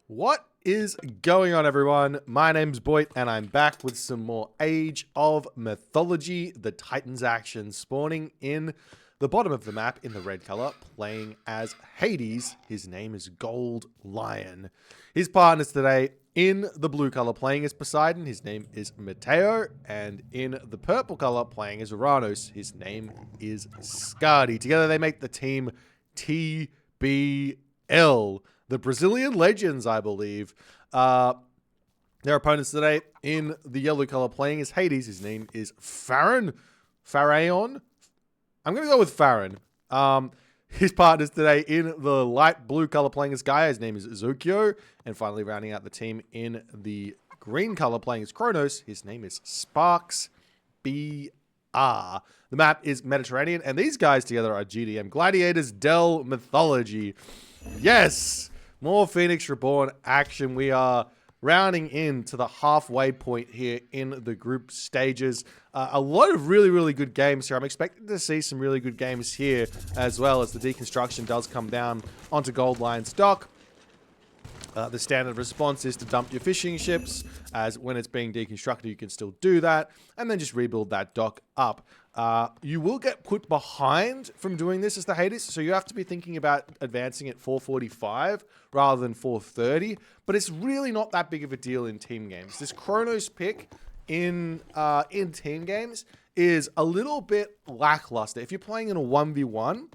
What is going on, everyone? My name's Boit, and I'm back with some more Age of Mythology. The Titans action spawning in the bottom of the map in the red color, playing as Hades. His name is Gold Lion. His partners today in the blue color, playing as Poseidon. His name is Mateo. And in the purple color, playing as Uranus. His name is Skadi. Together, they make the team TBL. The Brazilian Legends, I believe. Their opponents today in the yellow color, playing as Hades. His name is Pharaon. I'm going to go with Pharaon. His partners today in the light blue color, playing as Gaia. His name is Zokyo. And finally, rounding out the team in the green color, playing as Kronos. His name is Sparks BR. The map is Mediterranean, and these guys together are GDM, Gladiators Del Mythology. Yes! More Phoenix Reborn action. We are rounding in to the halfway point here in the group stages. A lot of really good games here. I'm expecting to see some really good games here as well as the deconstruction does come down onto Gold Lion's dock. The standard response is to dump your fishing ships, as when it's being deconstructed, you can still do that, and then just rebuild that dock up. You will get put behind from doing this as the Hades, so you have to be thinking about advancing at 445 rather than 430, but it's really not that big of a deal in team games. This Kronos pick in team games is a little bit lackluster. If you're playing in a 1v1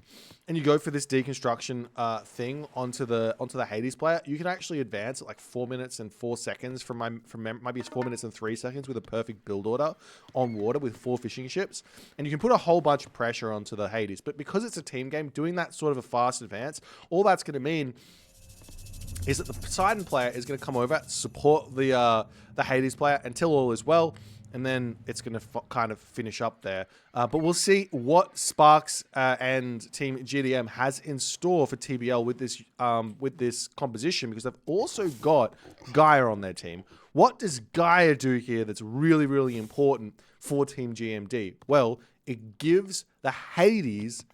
and you go for this deconstruction thing onto the Hades player, you can actually advance at like 4 minutes and 4 seconds maybe it's 4 minutes and 3 seconds with a perfect build order on water with 4 fishing ships, and you can put a whole bunch of pressure onto the Hades. But because it's a team game, doing that sort of a fast advance, all that's going to mean is that the Poseidon player is going to come over, support the Hades player until all is well, and then it's going to kind of finish up there. But we'll see what Sparks and Team GDM has in store for TBL with this composition, because they've also got Gaia on their team. What does Gaia do here that's really important for Team GMD? Well, it gives the Hades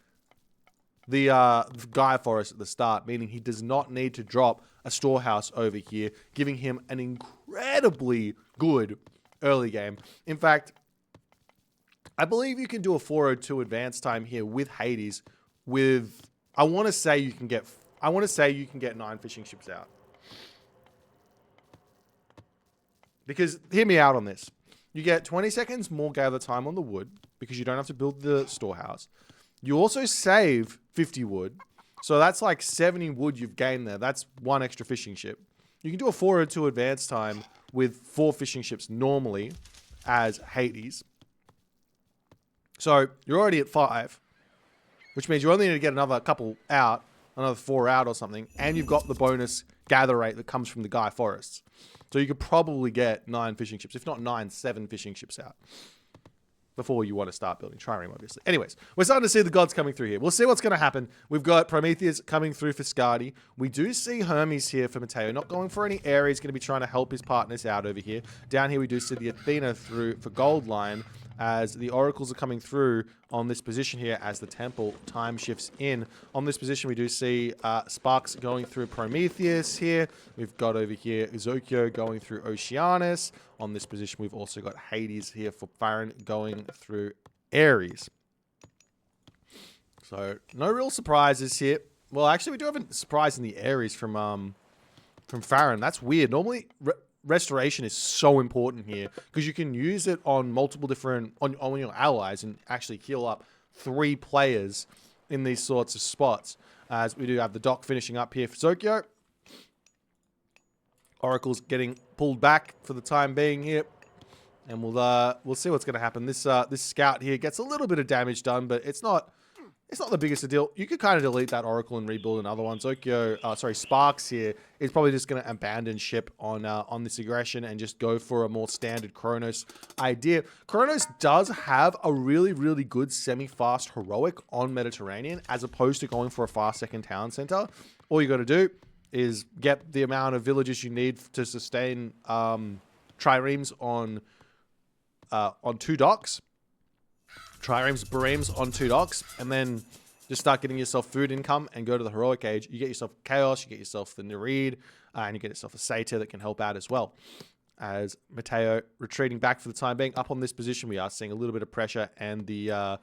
the Gaia Forest at the start, meaning he does not need to drop a storehouse over here, giving him an incredibly good early game. In fact, I believe you can do a 402 advance time here with Hades with, I want to say you can get 9 fishing ships out. Because hear me out on this. You get 20 seconds more gather time on the wood because you don't have to build the storehouse. You also save 50 wood. So that's like 70 wood you've gained there. That's 1 extra fishing ship. You can do a 402 advance time with 4 fishing ships normally as Hades. So you're already at 5, which means you only need to get another couple out, another 4 out or something, and you've got the bonus gather rate that comes from the Gaia Forests. So you could probably get 9 fishing ships, if not 9, 7 fishing ships out before you want to start building trireme, obviously. Anyways, we're starting to see the gods coming through here. We'll see what's going to happen. We've got Prometheus coming through for Skadi. We do see Hermes here for Mateo, not going for any area. He's going to be trying to help his partners out over here. Down here, we do see the Athena through for Gold Lion, as the oracles are coming through on this position here as the temple time shifts in. On this position, we do see Sparks going through Prometheus here. We've got over here Zokyo going through Oceanus. On this position, we've also got Hades here for Pharaon going through Ares. So no real surprises here. Well, actually, we do have a surprise in the Ares from Pharaon. That's weird. Normally, restoration is so important here because you can use it on multiple different on your allies and actually heal up 3 players in these sorts of spots. As we do have the dock finishing up here for Zokyo. Oracle's getting pulled back for the time being here, and we'll see what's going to happen. This scout here gets a little bit of damage done, but it's not the biggest of deal. You could kind of delete that Oracle and rebuild another one. Sparks here is probably just going to abandon ship on this aggression and just go for a more standard Kronos idea. Kronos does have a really good semi-fast heroic on Mediterranean, as opposed to going for a fast second town center. All you got to do is get the amount of villages you need to sustain triremes on 2 docks. Triremes, baremes on 2 docks, and then just start getting yourself food income and go to the heroic age. You get yourself Chaos, you get yourself the Nereid, and you get yourself a Satyr that can help out as well. As Mateo retreating back for the time being. Up on this position, we are seeing a little bit of pressure, and the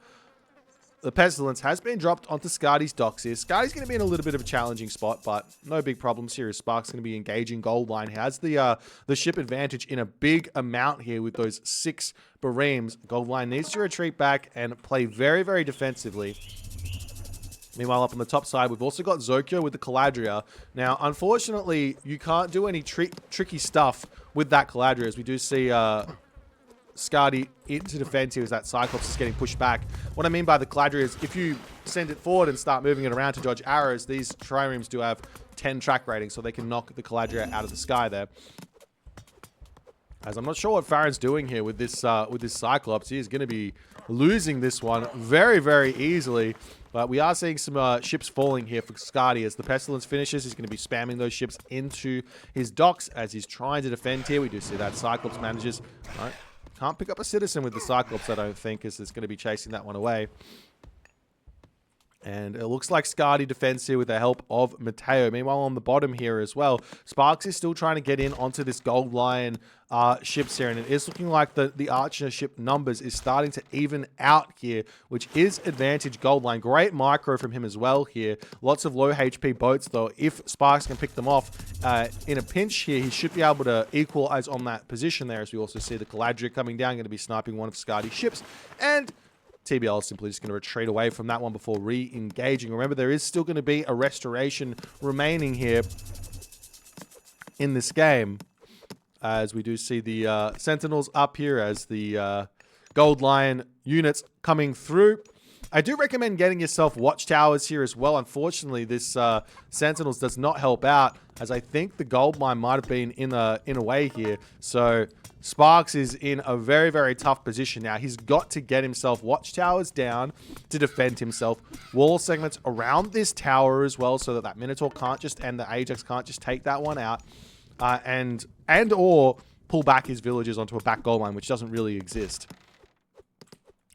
Pestilence has been dropped onto Scardy's docks here. Scardy's going to be in a little bit of a challenging spot, but no big problems here as Spark's going to be engaging Goldline. He has the ship advantage in a big amount here with those 6 Bareems. Goldline needs to retreat back and play very, very defensively. Meanwhile, up on the top side, we've also got Zokyo with the Caladria. Now, unfortunately, you can't do any tricky stuff with that Caladria, as we do see Scardy into defense here as that Cyclops is getting pushed back. What I mean by the Caladria is if you send it forward and start moving it around to dodge arrows, these triremes do have 10 track rating, so they can knock the Caladria out of the sky there. As I'm not sure what Farron's doing here with this Cyclops. He is going to be losing this one very, very easily. But we are seeing some ships falling here for Scardy. As the Pestilence finishes, he's going to be spamming those ships into his docks as he's trying to defend here. We do see that Cyclops manages. All right. Can't pick up a Citizen with the Cyclops, I don't think, as it's going to be chasing that one away. And it looks like Scardy defends here with the help of Mateo. Meanwhile, on the bottom here as well, Sparks is still trying to get in onto this Gold Lion ships here. And it is looking like the Archer ship numbers is starting to even out here, which is advantage Gold Lion. Great micro from him as well here. Lots of low HP boats, though. If Sparks can pick them off in a pinch here, he should be able to equalize on that position there. As we also see the Caladria coming down, going to be sniping one of Scardy's ships. And TBL is simply just going to retreat away from that one before re-engaging. Remember, there is still going to be a restoration remaining here in this game, as we do see the Sentinels up here as the Gold Lion units coming through. I do recommend getting yourself watchtowers here as well. Unfortunately, this Sentinels does not help out, as I think the Gold Mine might have been in a way here. So Sparks is in a very, very tough position now. He's got to get himself watchtowers down to defend himself. Wall segments around this tower as well, so that that Minotaur can't just, and the Ajax can't just take that one out. And or pull back his villagers onto a back gold line, which doesn't really exist.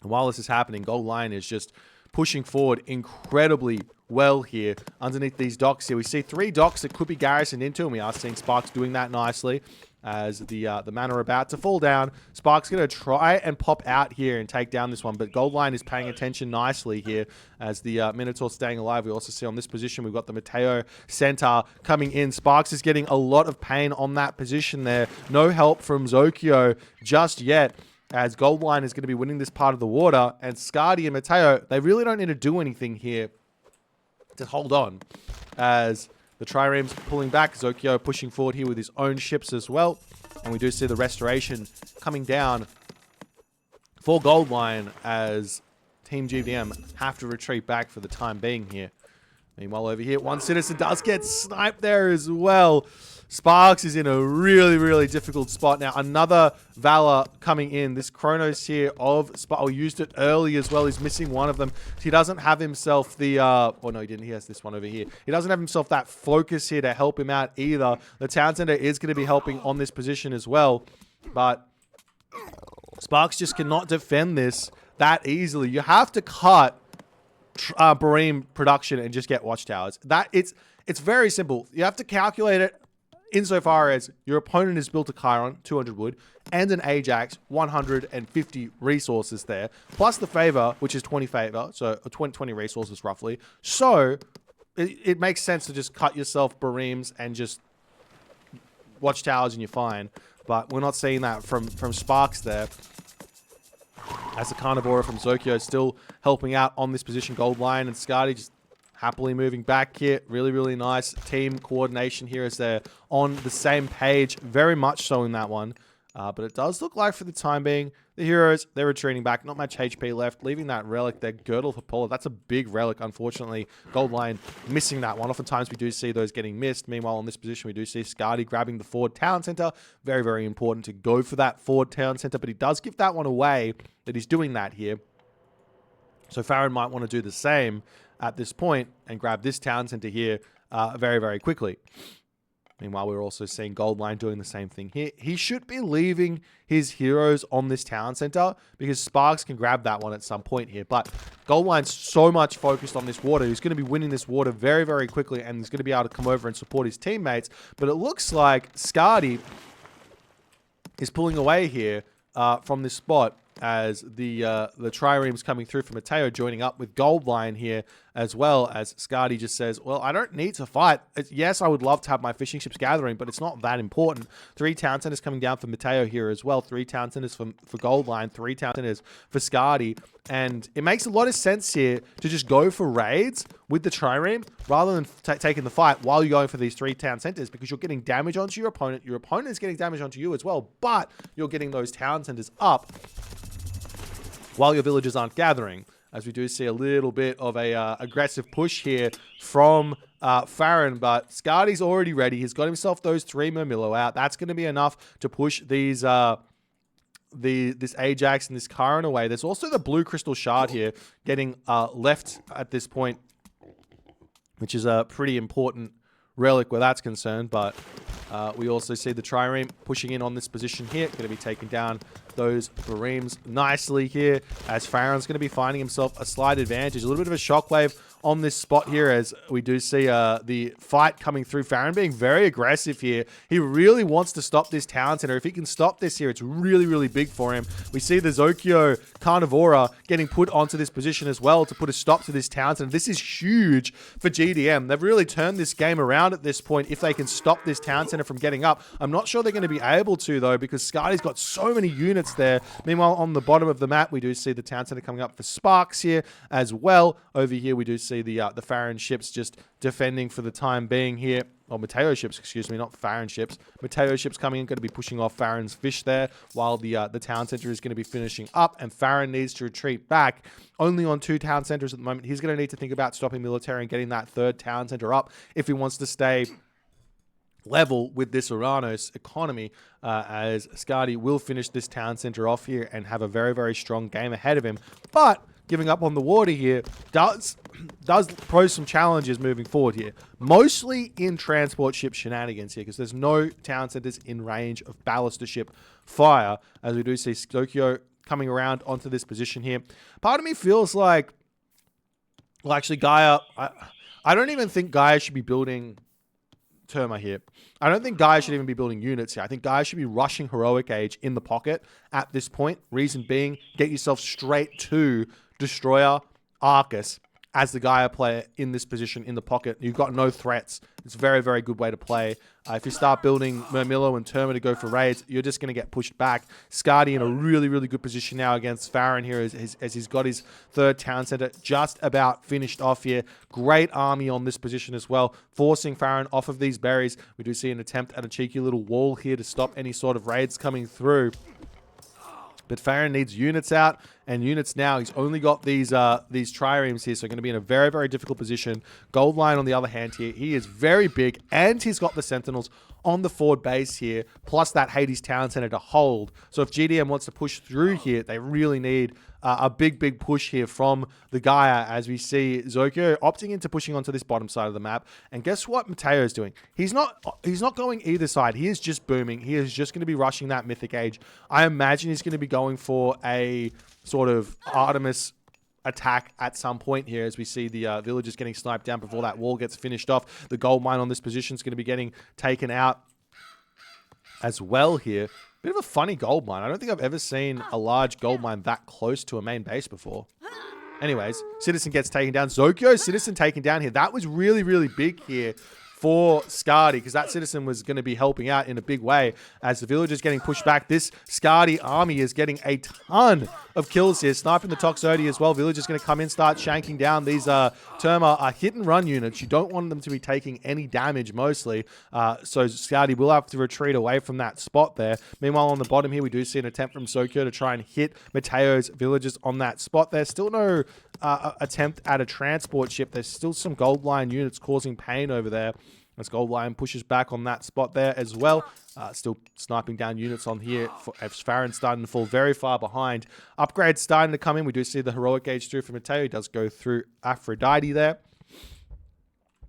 And while this is happening, Gold Lion is just pushing forward incredibly well here underneath these docks here. We see 3 docks that could be garrisoned into, and we are seeing Sparks doing that nicely as the mana are about to fall down. Sparks going to try and pop out here and take down this one, but Gold Lion is paying attention nicely here as the Minotaur staying alive. We also see on this position, we've got the Mateo Centaur coming in. Sparks is getting a lot of pain on that position there. No help from Zokyo just yet, as Gold Lion is going to be winning this part of the water, and Scardy and Mateo, they really don't need to do anything here to hold on, as the triremes pulling back, Zokyo pushing forward here with his own ships as well, and we do see the restoration coming down for Gold Lion as Team GDM have to retreat back for the time being here. Meanwhile, over here, one Citizen does get sniped there as well. Sparks is in a really, really difficult spot. Now, another Valor coming in. This Kronos here of Sparks, used it early as well. He's missing one of them. He doesn't have himself the... oh, no, he didn't. He has this one over here. He doesn't have himself that focus here to help him out either. The Town Center is going to be helping on this position as well. But Sparks just cannot defend this that easily. You have to cut Bareem production and just get watchtowers. It's very simple. You have to calculate it insofar as your opponent has built a Chiron, 200 wood, and an Ajax, 150 resources there, plus the favor, which is 20 favor, so 20 resources roughly. So it makes sense to just cut yourself Bareems and just watchtowers and you're fine. But we're not seeing that from Sparks there, as the Carnivora from Zokyo is still helping out on this position. Gold Lion and Scardy just happily moving back here. Really, really nice team coordination here as they're on the same page. Very much so in that one. But it does look like for the time being, the heroes, they're retreating back. Not much HP left. Leaving that relic there, Girdle for Polar. That's a big relic, unfortunately. Gold Lion missing that one. Oftentimes we do see those getting missed. Meanwhile, in this position, we do see Scardy grabbing the forward town center. Very, very important to go for that forward town center. But he does give that one away, that he's doing that here. So Farron might want to do the same at this point and grab this town center here very, very quickly. Meanwhile, we're also seeing Goldline doing the same thing here. He should be leaving his heroes on this town center because Sparks can grab that one at some point here. But Goldline's so much focused on this water. He's going to be winning this water very, very quickly, and he's going to be able to come over and support his teammates. But it looks like Skadi is pulling away here from this spot as the trireme's coming through for Mateo, joining up with Goldline here, as well as Skadi just says, well, I don't need to fight. Yes, I would love to have my fishing ships gathering, but it's not that important. 3 town centers coming down for Mateo here as well. 3 town centers for Goldline, 3 town centers for Skadi. And it makes a lot of sense here to just go for raids with the trireme rather than taking the fight while you're going for these 3 town centers, because you're getting damage onto your opponent. Your opponent is getting damage onto you as well, but you're getting those town centers up while your villagers aren't gathering. As we do see a little bit of a aggressive push here from Farron, but Skadi's already ready. He's got himself those 3 Murmillo out. That's going to be enough to push these this Ajax and this Karen away. There's also the blue crystal shard here getting left at this point, which is a pretty important relic where that's concerned. But we also see the trireme pushing in on this position here. Going to be taking down those Bareems nicely here, as Farron's going to be finding himself a slight advantage. A little bit of a shockwave on this spot here, as we do see the fight coming through. Farron being very aggressive here. He really wants to stop this town center. If he can stop this here, it's really, really big for him. We see the Zokyo Carnivora getting put onto this position as well to put a stop to this town center. This is huge for GDM. They've really turned this game around at this point if they can stop this town center from getting up. I'm not sure they're going to be able to, though, because Skadi's got so many units there. Meanwhile, on the bottom of the map, we do see the town center coming up for Sparks here as well. Over here, we do see the Farron ships just defending for the time being here. Or Mateo ships, excuse me, not Farron ships. Mateo ships coming in, going to be pushing off Farron's fish there, while the town center is going to be finishing up, and Farron needs to retreat back. Only on 2 town centers at the moment. He's going to need to think about stopping military and getting that 3rd town center up if he wants to stay level with this Uranos economy, as Skadi will finish this town center off here and have a very, very strong game ahead of him. But giving up on the water here does pose some challenges moving forward here, mostly in transport ship shenanigans here, because there's no town centers in range of ballister ship fire, as we do see Tokyo coming around onto this position here. Part of me feels like, well, actually, Gaia, I don't even think Gaia should be building Terma here. I don't think Gaia should even be building units here. I think Gaia should be rushing Heroic Age in the pocket at this point. Reason being, get yourself straight to Destroyer, Arcus as the Gaia player in this position in the pocket. You've got no threats. It's a very, very good way to play. If you start building Murmillo and Terma to go for raids, you're just going to get pushed back. Skadi in a really, really good position now against Farron here, as he's got his 3rd town center just about finished off here. Great army on this position as well, forcing Farron off of these berries. We do see an attempt at a cheeky little wall here to stop any sort of raids coming through. But Farron needs units out, and units now. He's only got these triremes here, so going to be in a very, very difficult position. Goldline, on the other hand here, he is very big, and he's got the Sentinels on the forward base here, plus that Hades Town Center to hold. So if GDM wants to push through here, they really need a big, big push here from the Gaia, as we see Zokyo opting into pushing onto this bottom side of the map. And guess what Mateo is doing? He's not going either side. He is just booming. He is just going to be rushing that Mythic Age. I imagine he's going to be going for a sort of Artemis attack at some point here, as we see the villagers getting sniped down before that wall gets finished off. The gold mine on this position is going to be getting taken out as well here. Bit of a funny gold mine. I don't think I've ever seen a large gold mine that close to a main base before. Anyways, Citizen gets taken down. Zokyo Citizen taken down here. That was really, really big here for Skadi, because that Citizen was going to be helping out in a big way as the villagers getting pushed back. This Skadi army is getting a ton of kills here, sniping the Toxote as well. Villagers going to come in, start shanking down these Terma are hit and run units. You don't want them to be taking any damage mostly, so Skadi will have to retreat away from that spot there. Meanwhile, on the bottom here, we do see an attempt from Zokyo to try and hit Mateo's villagers on that spot. There's still no attempt at a transport ship. There's still some gold line units causing pain over there, as Goldline pushes back on that spot there as well. Still sniping down units on here. As Farron's starting to fall very far behind. Upgrades starting to come in. We do see the Heroic Age through for Mateo. He does go through Aphrodite there.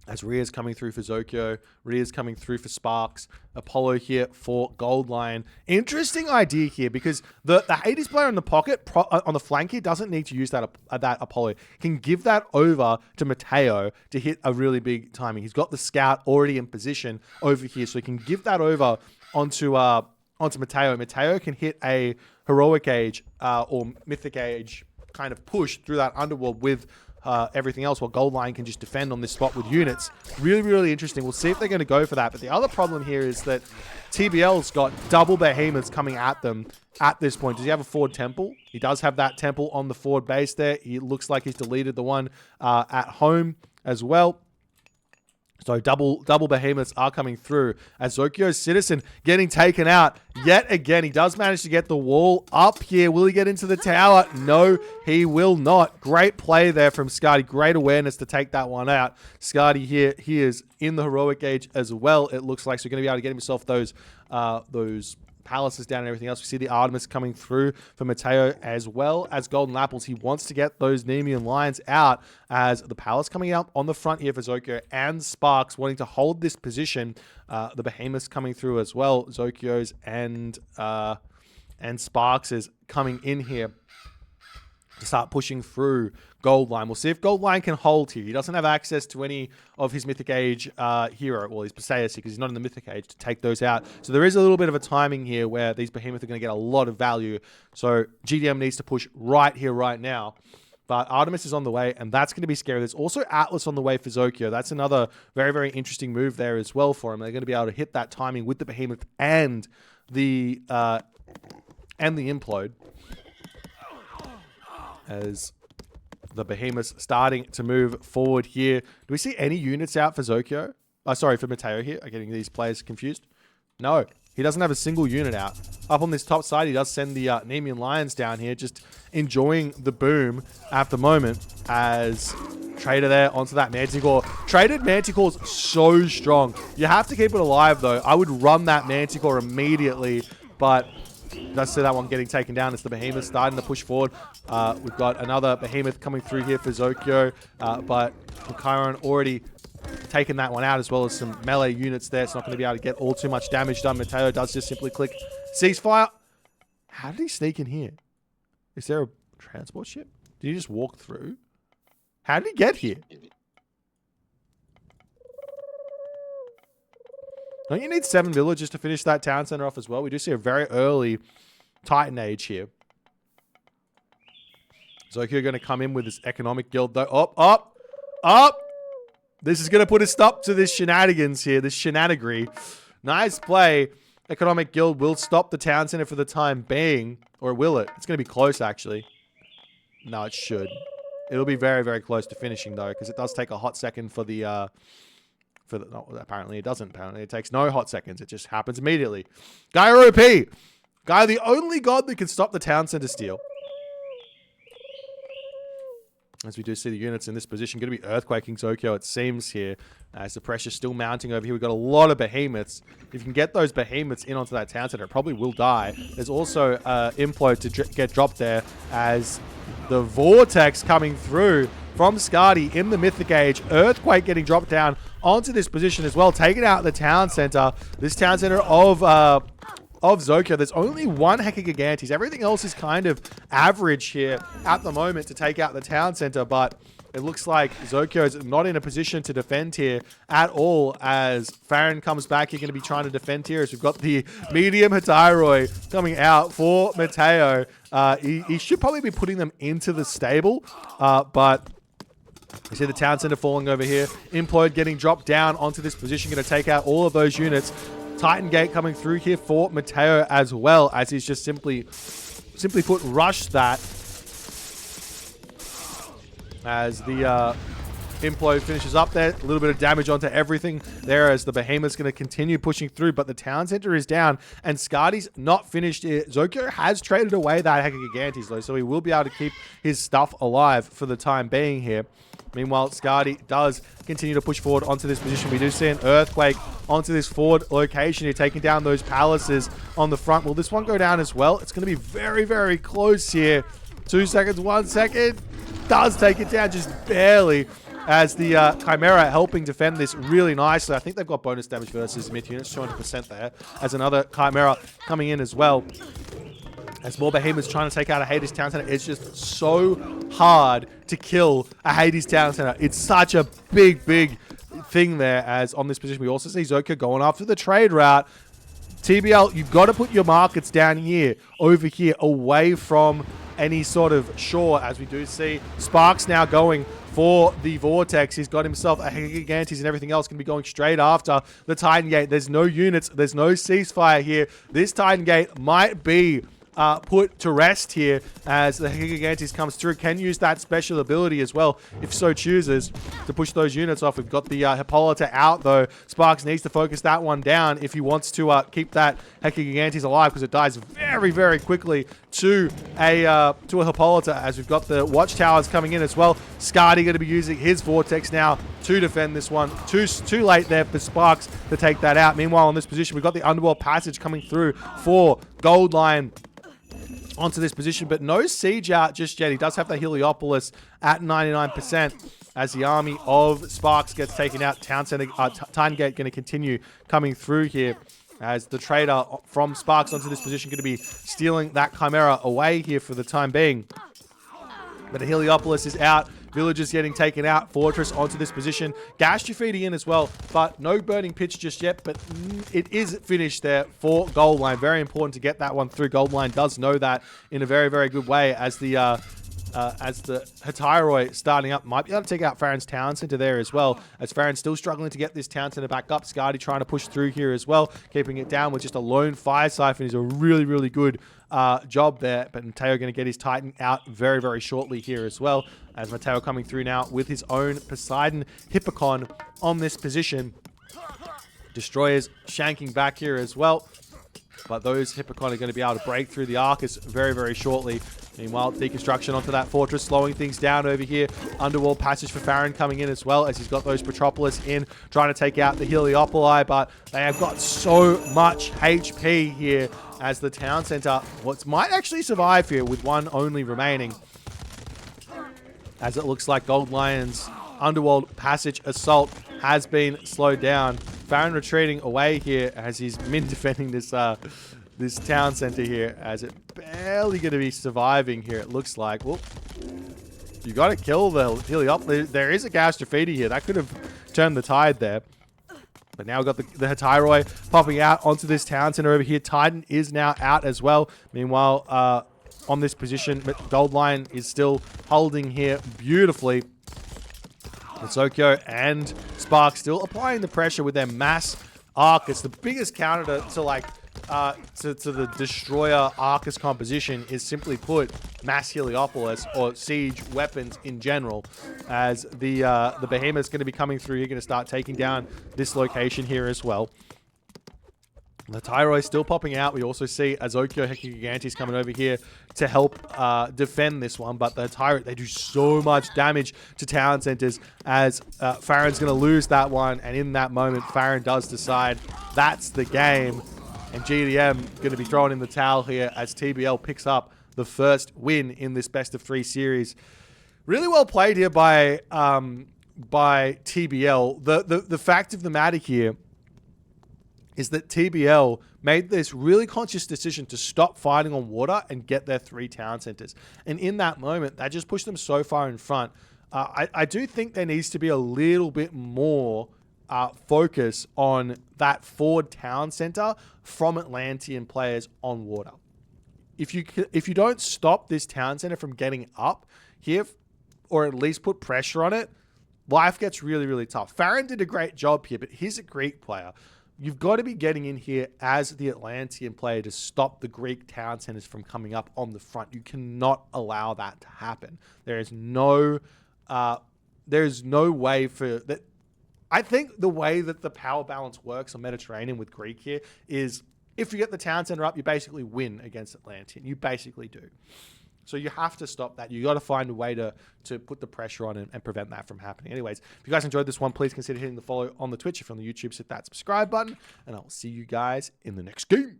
As Rhea's coming through for Zokyo, Rhea's coming through for Sparks, Apollo here for Gold Lion. Interesting idea here because the Hades player in the pocket, on the flank here, doesn't need to use that Apollo. Can give that over to Mateo to hit a really big timing. He's got the scout already in position over here, so he can give that over onto Mateo. Mateo can hit a heroic age or mythic age kind of push through that underworld with everything else, while Gold Lion can just defend on this spot with units. Really, really interesting. We'll see if they're going to go for that. But the other problem here is that TBL's got double behemoths coming at them at this point. Does he have a forward temple? He does have that temple on the forward base there. He looks like he's deleted the one at home as well. So double behemoths are coming through as Zokyo's Citizen getting taken out yet again. He does manage to get the wall up here. Will he get into the tower? No, he will not. Great play there from Skadi. Great awareness to take that one out. Skadi here, he is in the heroic age as well, it looks like. So going to be able to get himself those palaces down and everything else. We see the Artemis coming through for Mateo as well as Golden Apples. He wants to get those Nemean Lions out as the palace coming out on the front here for Zokyo and Sparks wanting to hold this position. The Behemoths coming through as well. Zokyo's and Sparks is coming in here to start pushing through Gold Lion. We'll see if Gold Lion can hold here. He doesn't have access to any of his Mythic Age hero, well, his Perseus, because he's not in the Mythic Age to take those out. So there is a little bit of a timing here where these Behemoths are going to get a lot of value. So GDM needs to push right here, right now. But Artemis is on the way, and that's going to be scary. There's also Atlas on the way for Zokyo. That's another very, very interesting move there as well for him. They're going to be able to hit that timing with the Behemoth and the Implode. As the Behemoth's starting to move forward here. Do we see any units out for Zokyo? Sorry, for Mateo here. I'm getting these players confused. No, he doesn't have a single unit out. Up on this top side, he does send the Nemean Lions down here, just enjoying the boom at the moment as Trader there onto that Manticore. Traded Manticore's so strong. You have to keep it alive, though. I would run that Manticore immediately, but does see that one getting taken down. It's the Behemoth starting to push forward. We've got another Behemoth coming through here for Zokyo, but Chiron already taken that one out, as well as some melee units there. It's not going to be able to get all too much damage done. Mateo does just simply click ceasefire. How did he sneak in here? Is there a transport ship? Did he just walk through? How did he get here? Don't you need 7 villagers to finish that town center off as well? We do see a very early Titan Age here. Zokyo going to come in with his economic guild though. Up. This is going to put a stop to this shenanigans here, this shenanigans. Nice play. Economic guild will stop the town center for the time being. Or will it? It's going to be close, actually. No, it should. It'll be very, very close to finishing, though, because it does take a hot second for the... no, apparently it doesn't. Apparently it takes no hot seconds. It just happens immediately. Gaia OP! Gaia, the only god that can stop the town center steal. As we do see the units in this position, going to be earthquaking Zokyo, it seems here. As the pressure's still mounting over here, we've got a lot of Behemoths. If you can get those Behemoths in onto that town center, it probably will die. There's also Implode to get dropped there as the Vortex coming through from Skadi in the Mythic Age. Earthquake getting dropped down onto this position as well, taking out the town center. This town center of Zokyo. There's only one Hecagigantes. Everything else is kind of average here at the moment to take out the town center, but it looks like Zokyo is not in a position to defend here at all as Farron comes back. You're going to be trying to defend here as we've got the medium Hetairoi coming out for Mateo. He should probably be putting them into the stable, but you see the town center falling over here. Implode getting dropped down onto this position, going to take out all of those units. Titan Gate coming through here for Mateo as well, as he's just simply put rushed that. As the Implode finishes up there. A little bit of damage onto everything there as the Behemoth's going to continue pushing through, but the town center is down and Skadi's not finished here. Zokyo has traded away that Hecagigantes though, so he will be able to keep his stuff alive for the time being here. Meanwhile, Skadi does continue to push forward onto this position. We do see an earthquake onto this forward location here, taking down those palaces on the front. Will this one go down as well? It's going to be very, very close here. 2 seconds, 1 second. Does take it down just barely. as the Chimera helping defend this really nicely. I think they've got bonus damage versus mid units, 200% there, as another Chimera coming in as well. As more Behemoths trying to take out a Hades Town Center, it's just so hard to kill a Hades Town Center. It's such a big thing there, as on this position we also see Zoko going after the trade route. TBL, you've got to put your markets down here, over here, away from any sort of shore, as we do see Sparks now going for the Vortex. He's got himself a Gigantes and everything else can be going straight after the Titan Gate. There's no units, there's no ceasefire here. This Titan Gate might be put to rest here as the Gigantes comes through. Can use that special ability as well, if so chooses, to push those units off. We've got the Hippolyta out, though. Sparks needs to focus that one down if he wants to keep that Gigantes alive, because it dies very quickly to a Hippolyta, as we've got the Watchtowers coming in as well. Scardy going to be using his Vortex now to defend this one. Too late there for Sparks to take that out. Meanwhile, in this position, we've got the Underworld Passage coming through for Goldline onto this position, but no siege out just yet. He does have the Heliopolis at 99% as the army of Sparks gets taken out. Town Center, Titan Gate going to continue coming through here, as the trader from Sparks onto this position going to be stealing that Chimera away here for the time being. But the Heliopolis is out. Villagers getting taken out. Fortress onto this position. Gas Graffiti in as well, but no burning pitch just yet. But it is finished there for Goldline. Very important to get that one through. Goldline does know that in a very good way, as the Hetairoi starting up might be able to take out Farron's Town Center there as well, as Farron's still struggling to get this Town Center back up. Scardy trying to push through here as well, keeping it down with just a lone Fire Siphon is a really good job there. But Mateo going to get his Titan out very shortly here as well, as Mateo coming through now with his own Poseidon Hippocon on this position. Destroyers shanking back here as well, but those Hippocon are going to be able to break through the Arcus very shortly. Meanwhile, deconstruction onto that fortress, slowing things down over here. Underworld Passage for Farron coming in as well, as he's got those Petropolis in, trying to take out the Heliopoli, but they have got so much HP here, as the Town Center might actually survive here with one only remaining, as it looks like Goldline's Underworld Passage assault has been slowed down. Farron retreating away here, as he's defending this this Town Center here, as it barely going to be surviving here, it looks like. Well, you got to kill the Heliopolis. There is a Gas Graffiti here. That could have turned the tide there. But now we've got the Hetairoi popping out onto this Town Center over here. Titan is now out as well. Meanwhile, on this position, Goldline is still holding here beautifully. Sokyo and Spark still applying the pressure with their mass Arcus. The biggest counter to like to the Destroyer Arcus composition is, simply put, mass Heliopolis or siege weapons in general, as the Behemoth's going to be coming through. You're going to start taking down this location here as well. The Hetairoi still popping out. We also see Azokyo Gigantes coming over here to help defend this one. But the Hetairoi, they do so much damage to town centers, as Farron's going to lose that one. And in that moment, Farron does decide that's the game. And GDM going to be thrown in the towel here, as TBL picks up the first win in this best-of-3 series. Really well played here by TBL. The fact of the matter here is that TBL made this really conscious decision to stop fighting on water and get their 3 town centers. And in that moment, that just pushed them so far in front. I do think there needs to be a little bit more focus on that forward town center from Atlantean players on water. If you don't stop this town center from getting up here, or at least put pressure on it, life gets really tough. Farron did a great job here, but he's a Greek player. You've got to be getting in here as the Atlantean player to stop the Greek town centers from coming up on the front. You cannot allow that to happen. There is no way for that. I think the way that the power balance works on Mediterranean with Greek here is, if you get the town center up, you basically win against Atlantean. You basically do. So you have to stop that. You got to find a way to put the pressure on and prevent that from happening. Anyways, if you guys enjoyed this one, please consider hitting the follow on the Twitch. If you're on the YouTube, hit that subscribe button, and I'll see you guys in the next game.